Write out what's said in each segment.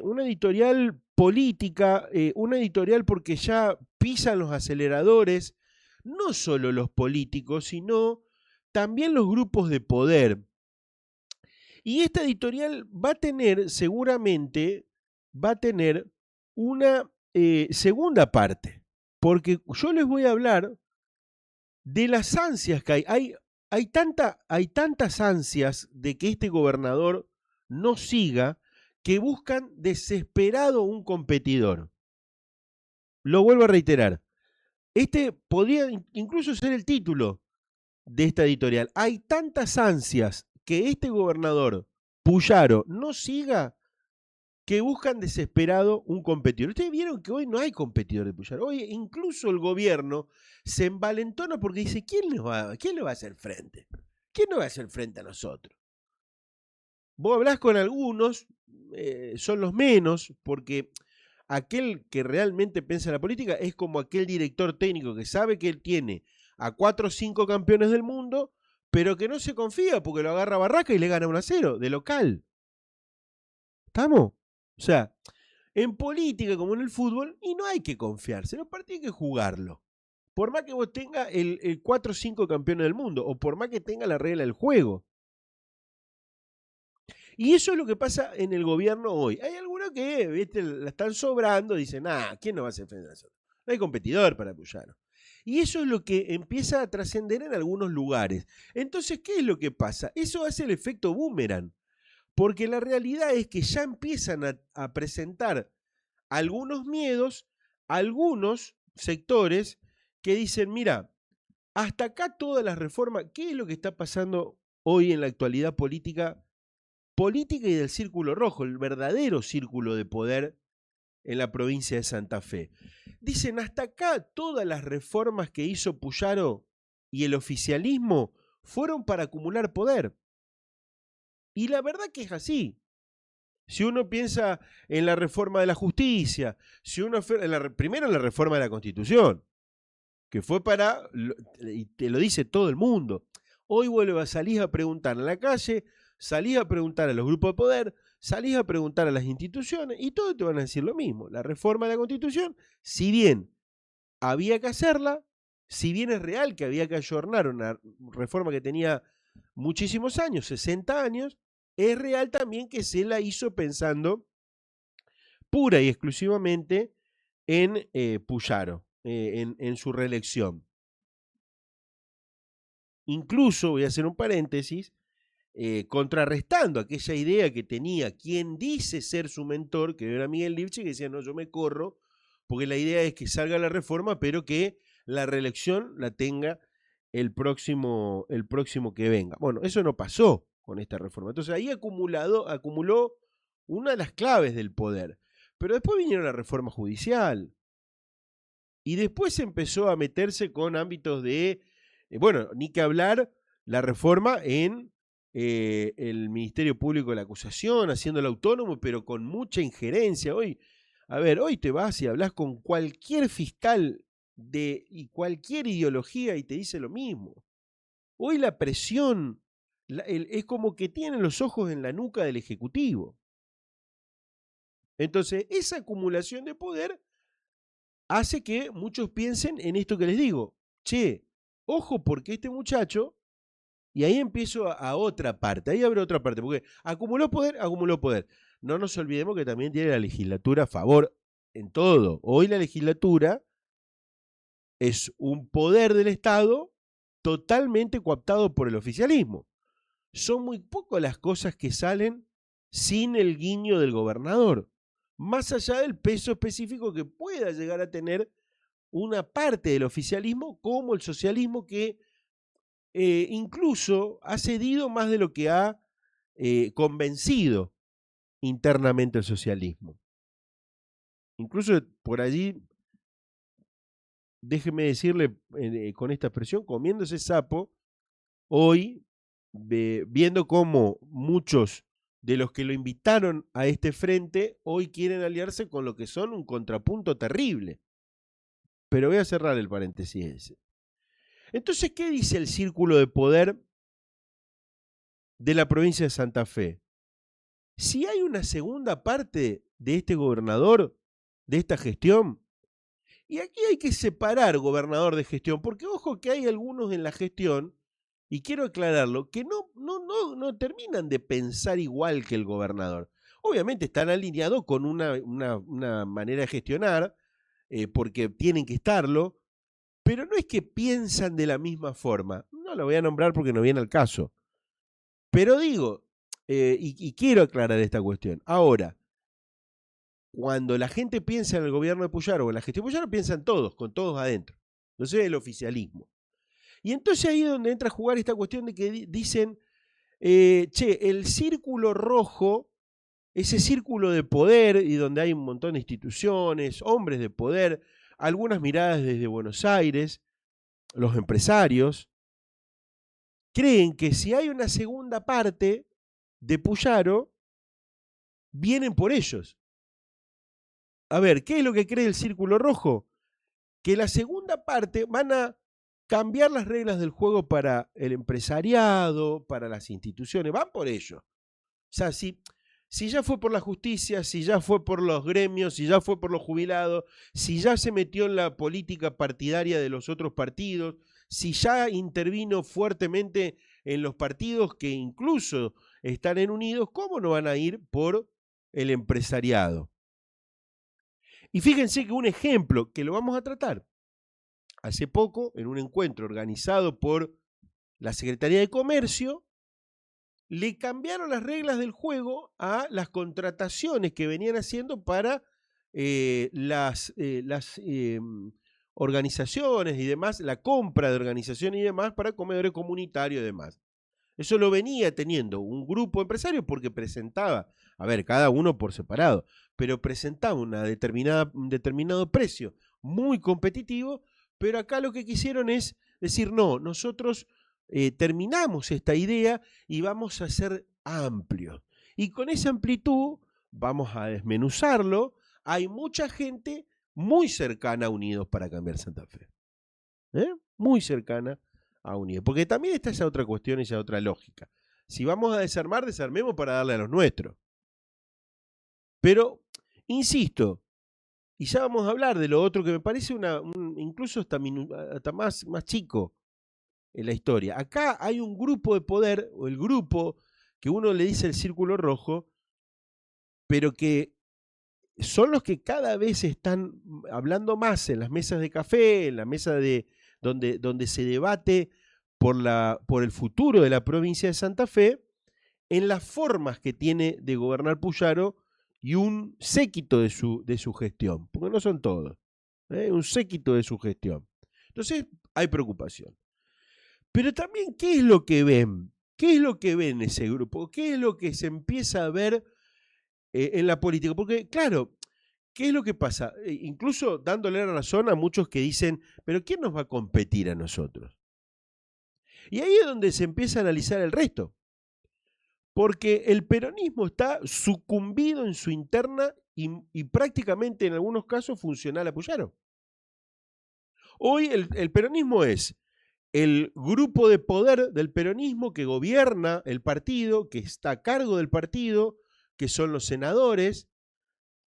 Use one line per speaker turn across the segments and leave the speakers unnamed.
una editorial política, una editorial porque ya pisan los aceleradores, no solo los políticos, sino también los grupos de poder. Y esta editorial va a tener, seguramente, va a tener una segunda parte, porque yo les voy a hablar de las ansias que hay. Hay tantas ansias de que este gobernador no siga que buscan desesperado un competidor. Lo vuelvo a reiterar. Este podría incluso ser el título de esta editorial. Hay tantas ansias que este gobernador Puyaro no siga que buscan desesperado un competidor. Ustedes vieron que hoy no hay competidor de Puyaro. Hoy incluso el gobierno se envalentona porque dice, quién le va a hacer frente? ¿Quién nos va a hacer frente a nosotros? Vos hablás con algunos, son los menos, porque aquel que realmente piensa en la política es como aquel director técnico que sabe que él tiene a 4 o 5 campeones del mundo, pero que no se confía porque lo agarra Barraca y le gana 1-0 de local. ¿Estamos? O sea, en política como en el fútbol, y no hay que confiarse, los partidos hay que jugarlo. Por más que vos tengas el 4 o 5 campeones del mundo, o por más que tenga la regla del juego. Y eso es lo que pasa en el gobierno hoy. Hay algunos que, ¿viste?, la están sobrando, dicen, ¿quién no va a hacer frente a nosotros? No hay competidor para Puyaro. Y eso es lo que empieza a trascender en algunos lugares. Entonces, ¿qué es lo que pasa? Eso hace el efecto boomerang. Porque la realidad es que ya empiezan a presentar algunos miedos, algunos sectores que dicen, mira, hasta acá todas las reformas, ¿qué es lo que está pasando hoy en la actualidad política y del círculo rojo, el verdadero círculo de poder en la provincia de Santa Fe? Dicen, hasta acá todas las reformas que hizo Puyaro y el oficialismo fueron para acumular poder. Y la verdad que es así. Si uno piensa en la reforma de la justicia, si uno primero en la reforma de la Constitución, que fue para, y te lo dice todo el mundo. Hoy salís a preguntar en la calle, salís a preguntar a los grupos de poder, salís a preguntar a las instituciones y todos te van a decir lo mismo. La reforma de la Constitución, si bien había que hacerla, si bien es real que había que ayornar una reforma que tenía muchísimos años, 60 años, es real también que se la hizo pensando pura y exclusivamente en Puyaro, en su reelección. Incluso, voy a hacer un paréntesis, contrarrestando aquella idea que tenía quien dice ser su mentor, que era Miguel Lifchit, que decía, no, yo me corro, porque la idea es que salga la reforma, pero que la reelección la tenga el próximo que venga. Bueno, eso no pasó con esta reforma. Entonces ahí acumuló una de las claves del poder. Pero después vinieron la reforma judicial. Y después empezó a meterse con ámbitos de, bueno, ni que hablar, la reforma en el Ministerio Público de la Acusación, haciéndolo autónomo, pero con mucha injerencia. Hoy te vas y hablas con cualquier fiscal y cualquier ideología y te dice lo mismo. Hoy la presión es como que tienen los ojos en la nuca del Ejecutivo. Entonces, esa acumulación de poder hace que muchos piensen en esto que les digo. Che, ojo porque este muchacho, y ahí empiezo a otra parte, ahí abre otra parte, porque acumuló poder. No nos olvidemos que también tiene la legislatura a favor en todo. Hoy la legislatura es un poder del Estado totalmente cooptado por el oficialismo. Son muy pocas las cosas que salen sin el guiño del gobernador, más allá del peso específico que pueda llegar a tener una parte del oficialismo como el socialismo, que incluso ha cedido más de lo que ha convencido internamente el socialismo. Incluso por allí, déjeme decirle con esta expresión, comiendo ese sapo, hoy, viendo cómo muchos de los que lo invitaron a este frente hoy quieren aliarse con lo que son un contrapunto terrible. Pero voy a cerrar el paréntesis ese. Entonces, ¿qué dice el círculo de poder de la provincia de Santa Fe? Si hay una segunda parte de este gobernador, de esta gestión? Y aquí hay que separar gobernador de gestión, porque ojo que hay algunos en la gestión, y quiero aclararlo, que no terminan de pensar igual que el gobernador. Obviamente están alineados con una manera de gestionar, porque tienen que estarlo, pero no es que piensan de la misma forma. No lo voy a nombrar porque no viene al caso. Pero digo, y quiero aclarar esta cuestión. Ahora, cuando la gente piensa en el gobierno de Puyaro o en la gestión de Puyaro, piensan todos, con todos adentro. Entonces el oficialismo. Y entonces ahí es donde entra a jugar esta cuestión de que dicen, che, el círculo rojo, ese círculo de poder y donde hay un montón de instituciones, hombres de poder, algunas miradas desde Buenos Aires, los empresarios, creen que si hay una segunda parte de Puyaro, vienen por ellos. A ver, ¿qué es lo que cree el círculo rojo? Que la segunda parte van a cambiar las reglas del juego para el empresariado, para las instituciones, van por ello. O sea, si ya fue por la justicia, si ya fue por los gremios, si ya fue por los jubilados, si ya se metió en la política partidaria de los otros partidos, si ya intervino fuertemente en los partidos que incluso están en unidos, ¿cómo no van a ir por el empresariado? Y fíjense que un ejemplo que lo vamos a tratar hace poco en un encuentro organizado por la Secretaría de Comercio, le cambiaron las reglas del juego a las contrataciones que venían haciendo para las organizaciones y demás, la compra de organizaciones y demás para comedores comunitarios y demás. Eso lo venía teniendo un grupo empresario porque presentaba, a ver, cada uno por separado, pero presentaba un determinado precio muy competitivo, pero acá lo que quisieron es decir, no, nosotros terminamos esta idea y vamos a ser amplios. Y con esa amplitud vamos a desmenuzarlo. Hay mucha gente muy cercana a Unidos para Cambiar Santa Fe. Muy cercana a Unidos. Porque también está esa otra cuestión, esa otra lógica. Si vamos a desarmar, desarmemos para darle a los nuestros. Pero, insisto, y ya vamos a hablar de lo otro que me parece incluso hasta más chico en la historia. Acá hay un grupo de poder, o el grupo que uno le dice el círculo rojo, pero que son los que cada vez están hablando más en las mesas de café, en la mesa de donde se debate por el futuro de la provincia de Santa Fe, en las formas que tiene de gobernar Puyaro y un séquito de su gestión, porque no son todos, un séquito de su gestión. Entonces hay preocupación. Pero también, ¿qué es lo que ven? ¿Qué es lo que ven ese grupo? ¿Qué es lo que se empieza a ver en la política? Porque, claro, ¿qué es lo que pasa? Incluso dándole la razón a muchos que dicen, pero ¿quién nos va a competir a nosotros? Y ahí es donde se empieza a analizar el resto. Porque el peronismo está sucumbido en su interna y prácticamente en algunos casos funcional a Puyaro. Hoy el peronismo es el grupo de poder del peronismo que gobierna el partido, que está a cargo del partido, que son los senadores,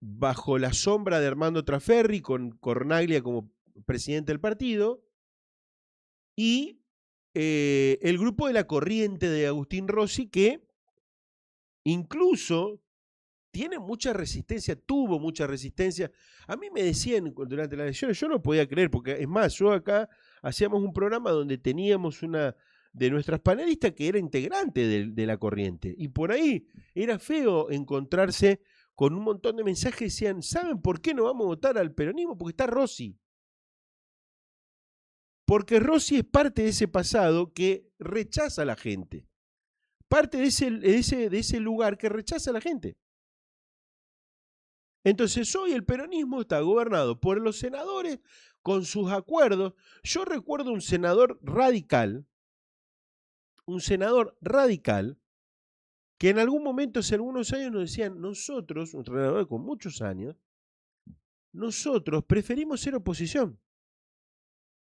bajo la sombra de Armando Traferri, con Cornaglia como presidente del partido, y el grupo de la corriente de Agustín Rossi, que incluso tiene mucha resistencia, tuvo mucha resistencia. A mí me decían durante las elecciones, yo no podía creer, porque es más, yo acá hacíamos un programa donde teníamos una de nuestras panelistas que era integrante de la corriente. Y por ahí era feo encontrarse con un montón de mensajes que decían, ¿saben por qué no vamos a votar al peronismo? Porque está Rossi. Porque Rossi es parte de ese pasado que rechaza a la gente. Parte de ese lugar que rechaza a la gente. Entonces hoy el peronismo está gobernado por los senadores con sus acuerdos. Yo recuerdo un senador radical, que en algún momento, hace algunos años, nos decían, nosotros, un senador con muchos años, nosotros preferimos ser oposición.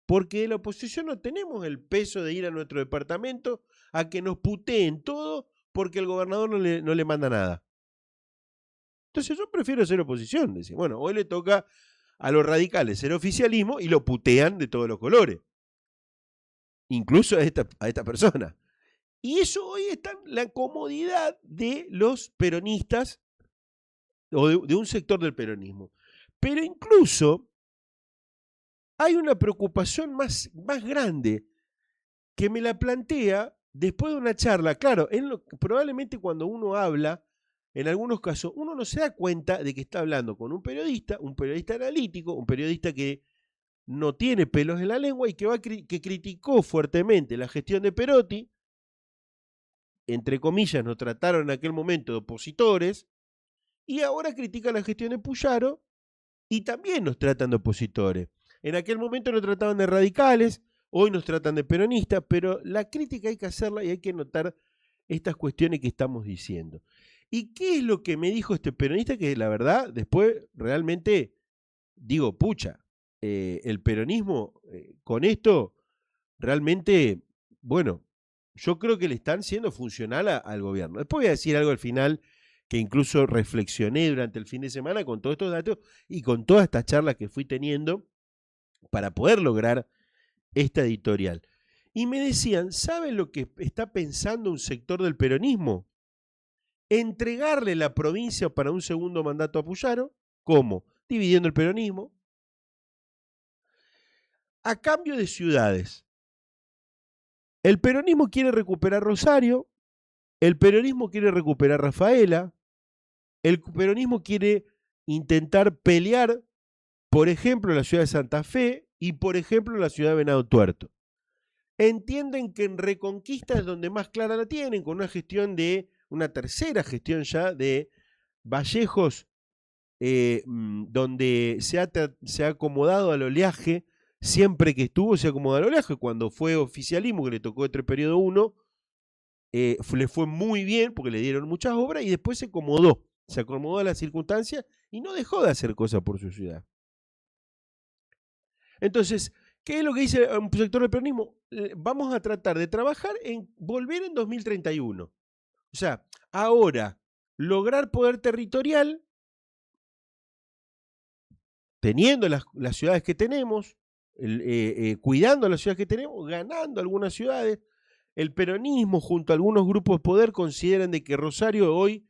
Porque en la oposición no tenemos el peso de ir a nuestro departamento a que nos puteen todo porque el gobernador no le manda nada. Entonces yo prefiero ser oposición. Decir, bueno, hoy le toca a los radicales ser oficialismo y lo putean de todos los colores. Incluso a esta persona. Y eso hoy está en la comodidad de los peronistas o de un sector del peronismo. Pero incluso hay una preocupación más grande que me la plantea después de una charla. Claro, probablemente cuando uno habla, en algunos casos, uno no se da cuenta de que está hablando con un periodista analítico, un periodista que no tiene pelos en la lengua y que criticó fuertemente la gestión de Perotti. Entre comillas, nos trataron en aquel momento de opositores, y ahora critica la gestión de Puyaro y también nos tratan de opositores. En aquel momento nos trataban de radicales, hoy nos tratan de peronistas, pero la crítica hay que hacerla y hay que notar estas cuestiones que estamos diciendo. ¿Y qué es lo que me dijo este peronista? Que la verdad, después realmente digo, pucha, el peronismo con esto realmente, bueno, yo creo que le están siendo funcional al gobierno. Después voy a decir algo al final que incluso reflexioné durante el fin de semana con todos estos datos y con todas estas charlas que fui teniendo para poder lograr esta editorial. Y me decían, ¿saben lo que está pensando un sector del peronismo? Entregarle la provincia para un segundo mandato a Puyaro. ¿Cómo? Dividiendo el peronismo. A cambio de ciudades. El peronismo quiere recuperar Rosario, el peronismo quiere recuperar Rafaela, el peronismo quiere intentar pelear, por ejemplo, la ciudad de Santa Fe y, por ejemplo, la ciudad de Venado Tuerto. Entienden que en Reconquista es donde más clara la tienen, con una tercera gestión ya de Vallejos, donde se ha acomodado al oleaje. Siempre que estuvo se acomodó al oleaje. Cuando fue oficialismo, que le tocó entre periodo 1, le fue muy bien porque le dieron muchas obras y después se acomodó a las circunstancias y no dejó de hacer cosas por su ciudad. Entonces, ¿qué es lo que dice un sector del peronismo? Vamos a tratar de trabajar en volver en 2031. O sea, ahora, lograr poder territorial, teniendo las ciudades que tenemos, cuidando las ciudades que tenemos, ganando algunas ciudades. El peronismo junto a algunos grupos de poder consideran de que Rosario hoy,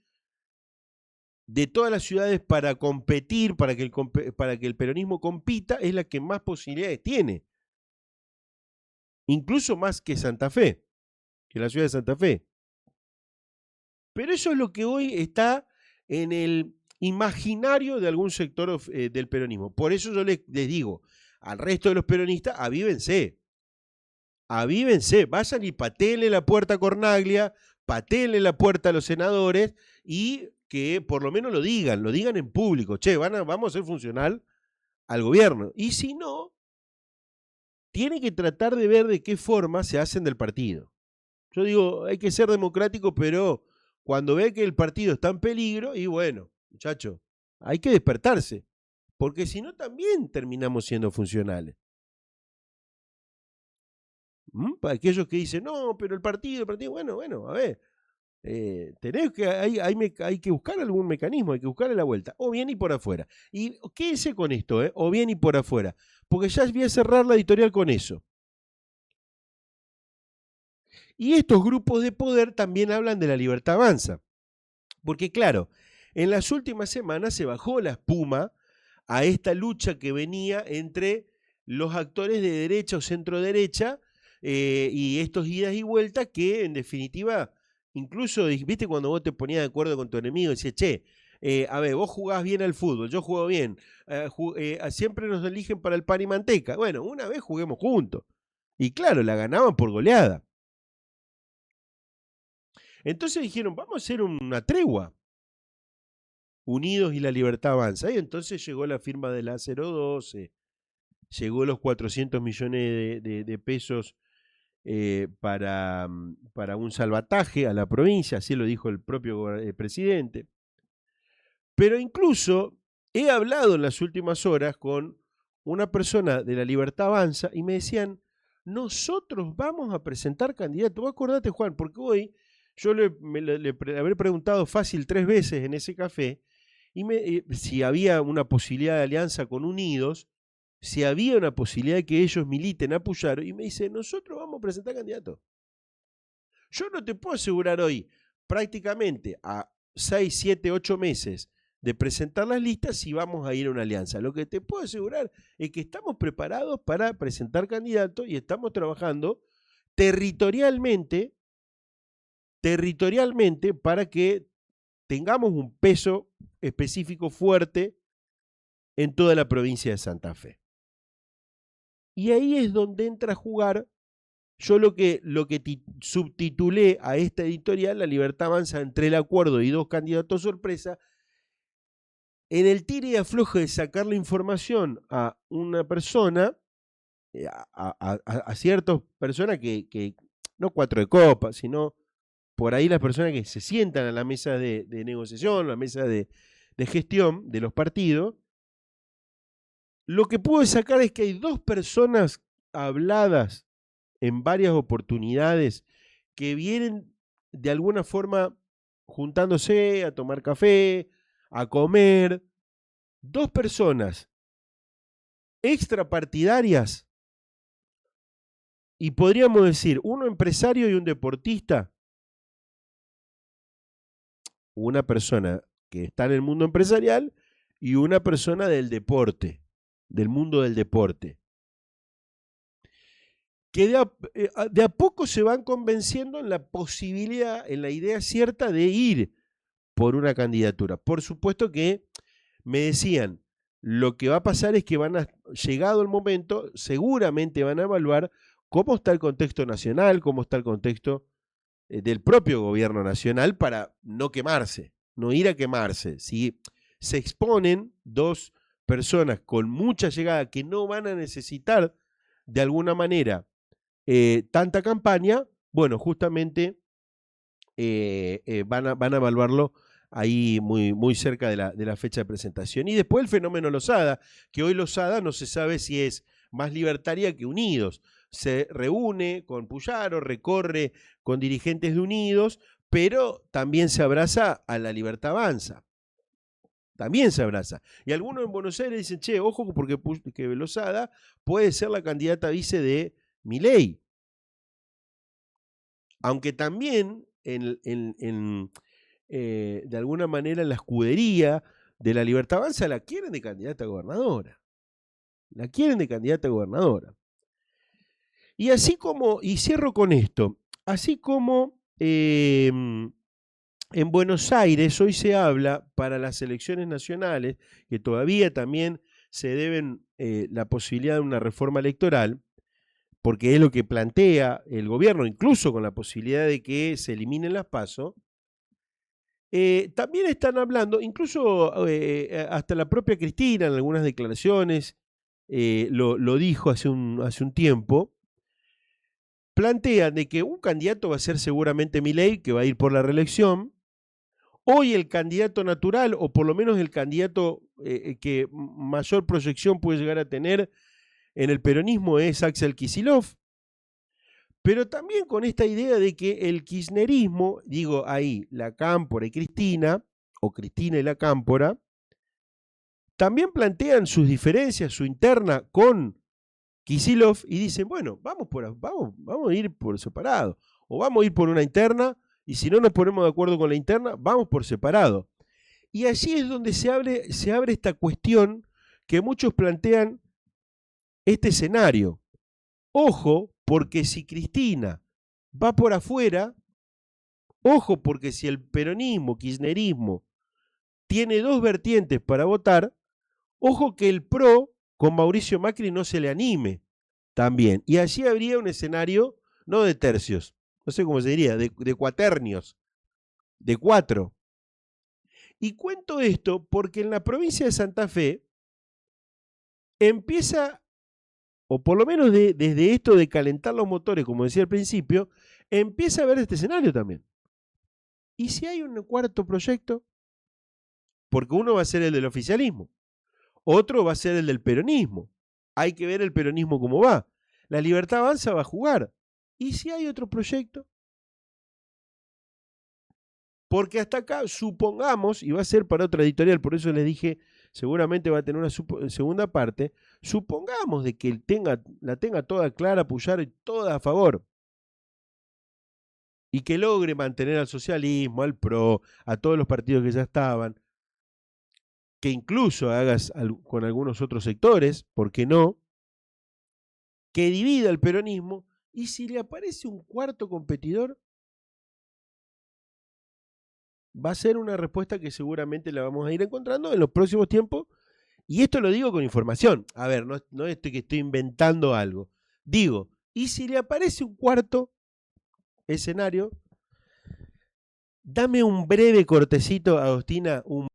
de todas las ciudades para competir, para que el peronismo compita, es la que más posibilidades tiene. Incluso más que Santa Fe, que la ciudad de Santa Fe. Pero eso es lo que hoy está en el imaginario de algún sector del peronismo. Por eso yo les digo al resto de los peronistas, avívense, vayan y patéenle la puerta a Cornaglia, patéenle la puerta a los senadores y que por lo menos lo digan en público. Che, vamos a ser funcional al gobierno. Y si no, tienen que tratar de ver de qué forma se hacen del partido. Yo digo, hay que ser democrático, pero cuando ve que el partido está en peligro, y bueno, muchachos, hay que despertarse, porque si no también terminamos siendo funcionales. Para aquellos que dicen, no, pero el partido, bueno, a ver, hay que buscar algún mecanismo, hay que buscarle la vuelta, o bien y por afuera. Y quédense con esto, o bien y por afuera, porque ya voy a cerrar la editorial con eso. Y estos grupos de poder también hablan de la Libertad Avanza, porque claro, en las últimas semanas se bajó la espuma a esta lucha que venía entre los actores de derecha o centro derecha y estos idas y vueltas que en definitiva, incluso, viste, cuando vos te ponías de acuerdo con tu enemigo, decías, che, a ver, vos jugás bien al fútbol, yo juego bien, siempre nos eligen para el pan y manteca. Bueno, una vez juguemos juntos. Y claro, la ganaban por goleada. Entonces dijeron, vamos a hacer una tregua. Unidos y la Libertad Avanza. Y entonces llegó la firma de la 012, llegó los 400 millones de pesos para un salvataje a la provincia, así lo dijo el propio presidente. Pero incluso he hablado en las últimas horas con una persona de la Libertad Avanza y me decían, nosotros vamos a presentar candidatos. Vos acordate, Juan, porque hoy yo le habré preguntado fácil 3 veces en ese café si había una posibilidad de alianza con Unidos, si había una posibilidad de que ellos militen a Puyaro, y me dice, nosotros vamos a presentar candidatos. Yo no te puedo asegurar hoy, prácticamente a 6, 7, 8 meses de presentar las listas, si vamos a ir a una alianza. Lo que te puedo asegurar es que estamos preparados para presentar candidatos y estamos trabajando territorialmente para que tengamos un peso específico fuerte en toda la provincia de Santa Fe. Y ahí es donde entra a jugar yo lo que subtitulé a esta editorial, La Libertad Avanza entre el acuerdo y dos candidatos sorpresa, en el tire y afloje de sacar la información a una persona, a ciertas personas que, no cuatro de copa, sino por ahí las personas que se sientan a la mesa de negociación, a la mesa de gestión de los partidos, lo que pude sacar es que hay dos personas habladas en varias oportunidades que vienen de alguna forma juntándose a tomar café, a comer, dos personas extrapartidarias y podríamos decir uno empresario y un deportista, una persona que está en el mundo empresarial y una persona del deporte, del mundo del deporte, que de a poco se van convenciendo en la posibilidad, en la idea cierta de ir por una candidatura. Por supuesto que me decían, lo que va a pasar es que llegado el momento, seguramente van a evaluar cómo está el contexto nacional, cómo está el contexto del propio gobierno nacional para no quemarse, no ir a quemarse. Si se exponen dos personas con mucha llegada que no van a necesitar de alguna manera tanta campaña, bueno, justamente van a evaluarlo ahí muy cerca de la fecha de presentación. Y después el fenómeno Losada, que hoy Losada no se sabe si es más libertaria que Unidos. Se reúne con Puyaro, recorre con dirigentes de Unidos, pero también se abraza a la Libertad Avanza. También se abraza. Y algunos en Buenos Aires dicen, che, ojo, porque que Losada puede ser la candidata vice de Milei. Aunque también de alguna manera en la escudería de la Libertad Avanza la quieren de candidata a gobernadora. La quieren de candidata a gobernadora. Y así como, y cierro con esto, así como en Buenos Aires hoy se habla para las elecciones nacionales, que todavía también se deben la posibilidad de una reforma electoral, porque es lo que plantea el gobierno, incluso con la posibilidad de que se eliminen las PASO, también están hablando, incluso hasta la propia Cristina en algunas declaraciones lo dijo hace un tiempo, plantean de que un candidato va a ser seguramente Milei, que va a ir por la reelección. Hoy el candidato natural, o por lo menos el candidato que mayor proyección puede llegar a tener en el peronismo, es Axel Kicillof. Pero también con esta idea de que el kirchnerismo, digo ahí, la Cámpora y Cristina, o Cristina y la Cámpora, también plantean sus diferencias, su interna con Kicillof y dicen, bueno, vamos a ir por separado, o vamos a ir por una interna, y si no nos ponemos de acuerdo con la interna, vamos por separado. Y allí es donde se abre esta cuestión que muchos plantean este escenario. Ojo, porque si Cristina va por afuera, ojo, porque si el peronismo, kirchnerismo, tiene dos vertientes para votar, ojo que el PRO con Mauricio Macri no se le anime también. Y allí habría un escenario, no de tercios, no sé cómo se diría, de cuaternios, de cuatro. Y cuento esto porque en la provincia de Santa Fe empieza, o por lo menos desde esto de calentar los motores, como decía al principio, empieza a ver este escenario también. ¿Y si hay un cuarto proyecto? Porque uno va a ser el del oficialismo, otro va a ser el del peronismo. Hay que ver el peronismo cómo va. La Libertad Avanza va a jugar. ¿Y si hay otro proyecto? Porque hasta acá, supongamos, y va a ser para otra editorial, por eso les dije, seguramente va a tener una segunda parte, supongamos de que la tenga toda clara, Puyaro, y toda a favor, y que logre mantener al socialismo, al PRO, a todos los partidos que ya estaban, que incluso hagas con algunos otros sectores, ¿por qué no? Que divida el peronismo, y si le aparece un cuarto competidor, va a ser una respuesta que seguramente la vamos a ir encontrando en los próximos tiempos. Y esto lo digo con información. A ver, no es que estoy inventando algo. Digo, y si le aparece un cuarto escenario, dame un breve cortecito, Agostina, un